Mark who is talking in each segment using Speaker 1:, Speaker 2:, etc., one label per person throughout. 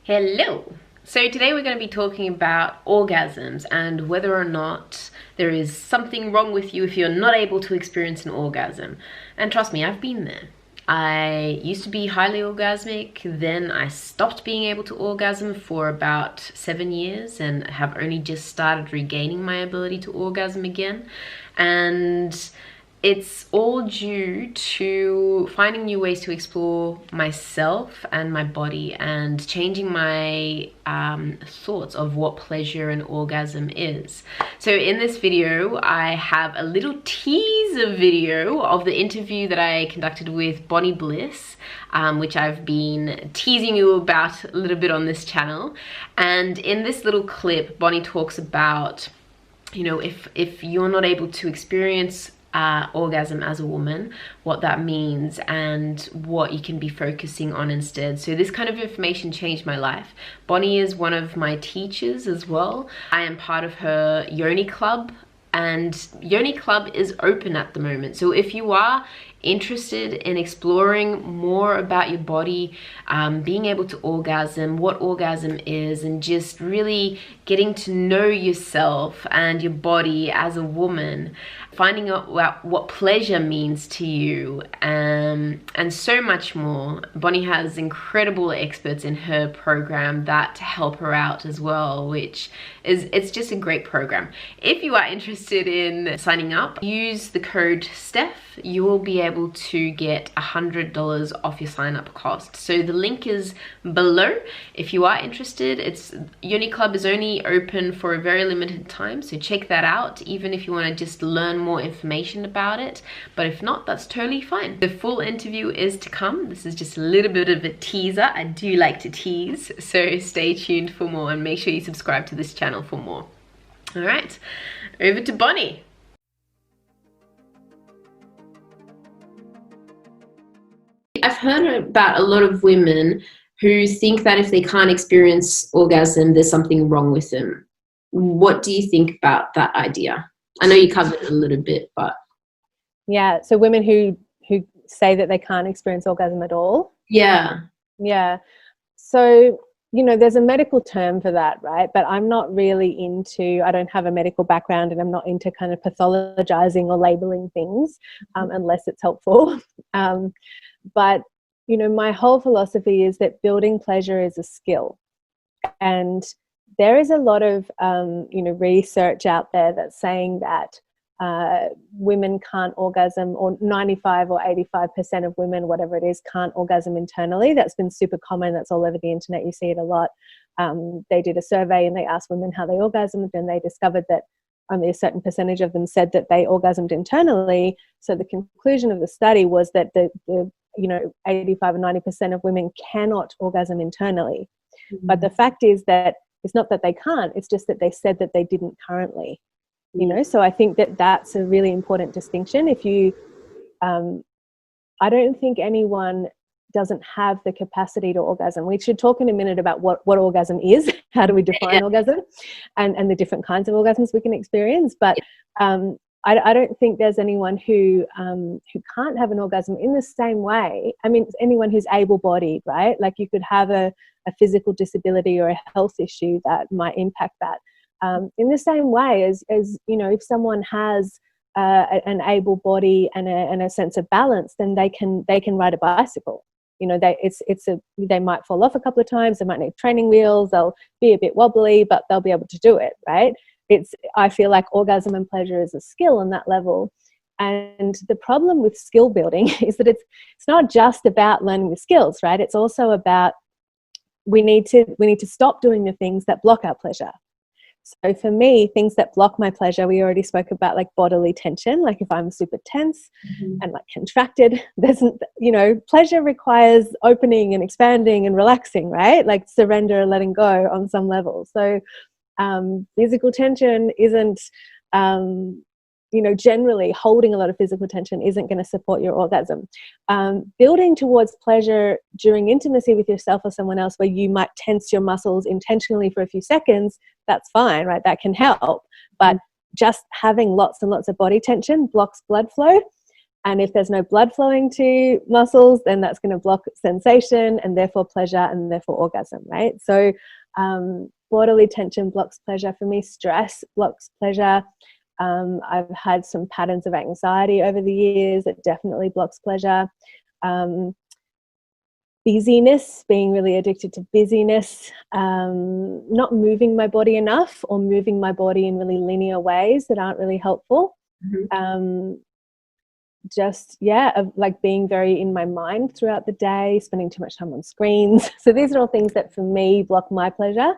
Speaker 1: Hello! So today we're going to be talking about orgasms and whether or not there is something wrong with you if you're not able to experience an orgasm. And trust me, I've been there. I used to be highly orgasmic, then I stopped being able to orgasm for about 7 years and have only just started regaining my ability to orgasm again. And it's all due to finding new ways to explore myself and my body and changing my thoughts of what pleasure and orgasm is. So in this video, I have a little teaser video of the interview that I conducted with Bonnie Bliss, which I've been teasing you about a little bit on this channel. And in this little clip, Bonnie talks about, you know, if you're not able to experience orgasm as a woman, what that means and what you can be focusing on instead. So this kind of information changed my life. Bonnie is one of my teachers as well. I am part of her Yoni Club, and Yoni Club is open at the moment. So if you are interested in exploring more about your body, being able to orgasm, what orgasm is, and just really getting to know yourself and your body as a woman, finding out what pleasure means to you, and so much more. Bonnie has incredible experts in her program that help her out as well, which is, it's just a great program. If you are interested in signing up, use the code STEPH. You will be able to get $100 off your sign up cost. So the link is below if you are interested. Yoni Club is only open for a very limited time, so check that out, even if you want to just learn more information about it. But if not, that's totally fine. The full interview is to come. This is just a little bit of a teaser. I do like to tease, so stay tuned for more and make sure you subscribe to this channel for more. All right, over to Bonnie. I've heard about a lot of women who think that if they can't experience orgasm, there's something wrong with them. What do you think about that idea? I know you covered it a little bit, but
Speaker 2: yeah. So women who say that they can't experience orgasm at all.
Speaker 1: Yeah.
Speaker 2: So, you know, there's a medical term for that, right? But I'm not really I don't have a medical background, and I'm not into kind of pathologizing or labeling things unless it's helpful. But, you know, my whole philosophy is that building pleasure is a skill. And there is a lot of, research out there that's saying that women can't orgasm, or 95 or 85% of women, whatever it is, can't orgasm internally. That's been super common. That's all over the internet. You see it a lot. They did a survey and they asked women how they orgasmed, and they discovered that only a certain percentage of them said that they orgasmed internally. So the conclusion of the study was that the 85 or 90% of women cannot orgasm internally. Mm-hmm. But the fact is that it's not that they can't, it's just that they said that they didn't currently, you know. So I think that that's a really important distinction. If you, I don't think anyone doesn't have the capacity to orgasm. We should talk in a minute about what orgasm is, how do we define orgasm, and the different kinds of orgasms we can experience. But I don't think there's anyone who can't have an orgasm in the same way. I mean, anyone who's able-bodied, right? Like you could have a physical disability or a health issue that might impact that. In the same way as you know, if someone has an able body and a sense of balance, then they can ride a bicycle. You know, they might fall off a couple of times. They might need training wheels. They'll be a bit wobbly, but they'll be able to do it, right? I feel like orgasm and pleasure is a skill on that level. And the problem with skill building is that it's not just about learning the skills, right? It's also about we need to stop doing the things that block our pleasure. So for me, things that block my pleasure, we already spoke about, like bodily tension. Like if I'm super tense and like contracted, pleasure requires opening and expanding and relaxing, right? Like surrender and letting go on some level. So physical tension isn't, generally holding a lot of physical tension isn't going to support your orgasm. Building towards pleasure during intimacy with yourself or someone else, where you might tense your muscles intentionally for a few seconds, that's fine, right? That can help. But just having lots and lots of body tension blocks blood flow. And if there's no blood flowing to muscles, then that's going to block sensation and therefore pleasure and therefore orgasm, right? So bodily tension blocks pleasure for me. Stress blocks pleasure. I've had some patterns of anxiety over the years that definitely blocks pleasure. Busyness, being really addicted to busyness, not moving my body enough or moving my body in really linear ways that aren't really helpful. Like being very in my mind throughout the day, spending too much time on screens. So these are all things that for me block my pleasure.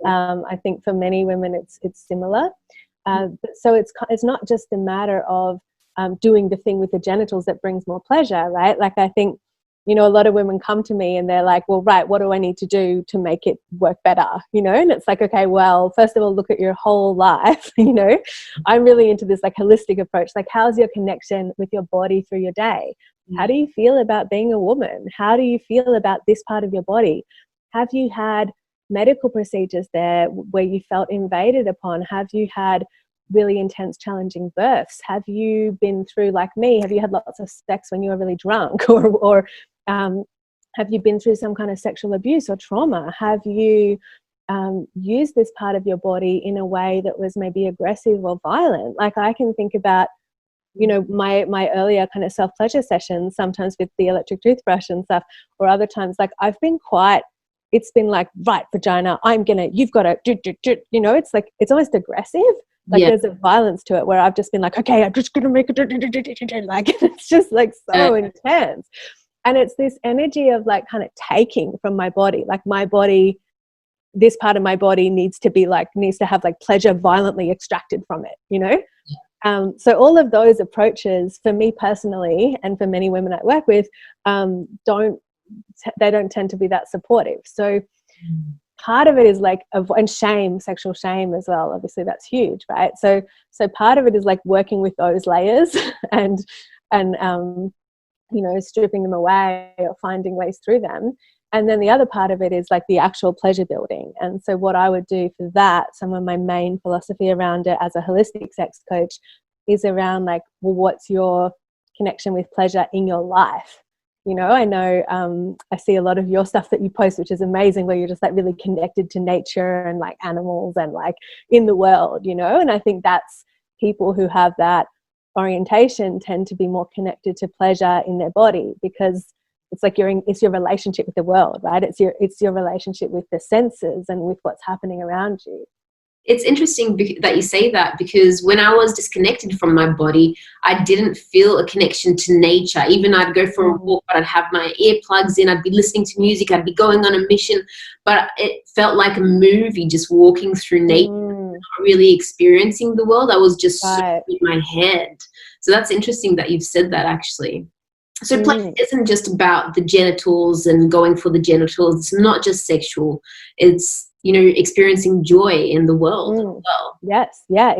Speaker 2: I think for many women it's similar. So it's not just a matter of doing the thing with the genitals that brings more pleasure, right? Like I think, you know, a lot of women come to me and they're like, well, right, what do I need to do to make it work better? You know, and it's like, okay, well, first of all, look at your whole life. You know, I'm really into this like holistic approach. Like, how's your connection with your body through your day? How do you feel about being a woman? How do you feel about this part of your body? Have you had medical procedures there where you felt invaded upon? Have you had really intense, challenging births? Have you been through, like me, have you had lots of sex when you were really drunk? Or have you been through some kind of sexual abuse or trauma? Have you used this part of your body in a way that was maybe aggressive or violent? Like I can think about, you know, my earlier kind of self-pleasure sessions, sometimes with the electric toothbrush and stuff, or other times, like I've been it's been like, right, vagina, you've got to, you know, it's like, it's almost aggressive. Like there's a violence to it where I've just been like, okay, I'm just going to make it, like, it's just like so intense. And it's this energy of like kind of taking from my body, like my body, this part of my body needs to have like pleasure violently extracted from it, you know? So all of those approaches for me personally, and for many women I work with, don't tend to be that supportive. So part of it is like, and shame, sexual shame as well. Obviously that's huge, right? So part of it is like working with those layers and you know, stripping them away or finding ways through them. And then the other part of it is like the actual pleasure building. And so what I would do for that, some of my main philosophy around it as a holistic sex coach is around like, well, what's your connection with pleasure in your life? You know, I know I see a lot of your stuff that you post, which is amazing, where you're just like really connected to nature and like animals and like in the world, you know. And I think that's people who have that orientation tend to be more connected to pleasure in their body, because it's like it's your relationship with the world, right? It's your relationship with the senses and with what's happening around you.
Speaker 1: It's interesting that you say that, because when I was disconnected from my body, I didn't feel a connection to nature. Even I'd go for a walk, but I'd have my earplugs in, I'd be listening to music, I'd be going on a mission, but it felt like a movie, just walking through nature, not really experiencing the world. I was just so in my head. So that's interesting that you've said that, actually. So pleasure isn't just about the genitals and going for the genitals. It's not just sexual. It's, you know, experiencing joy in the world as well.
Speaker 2: Yes, yeah.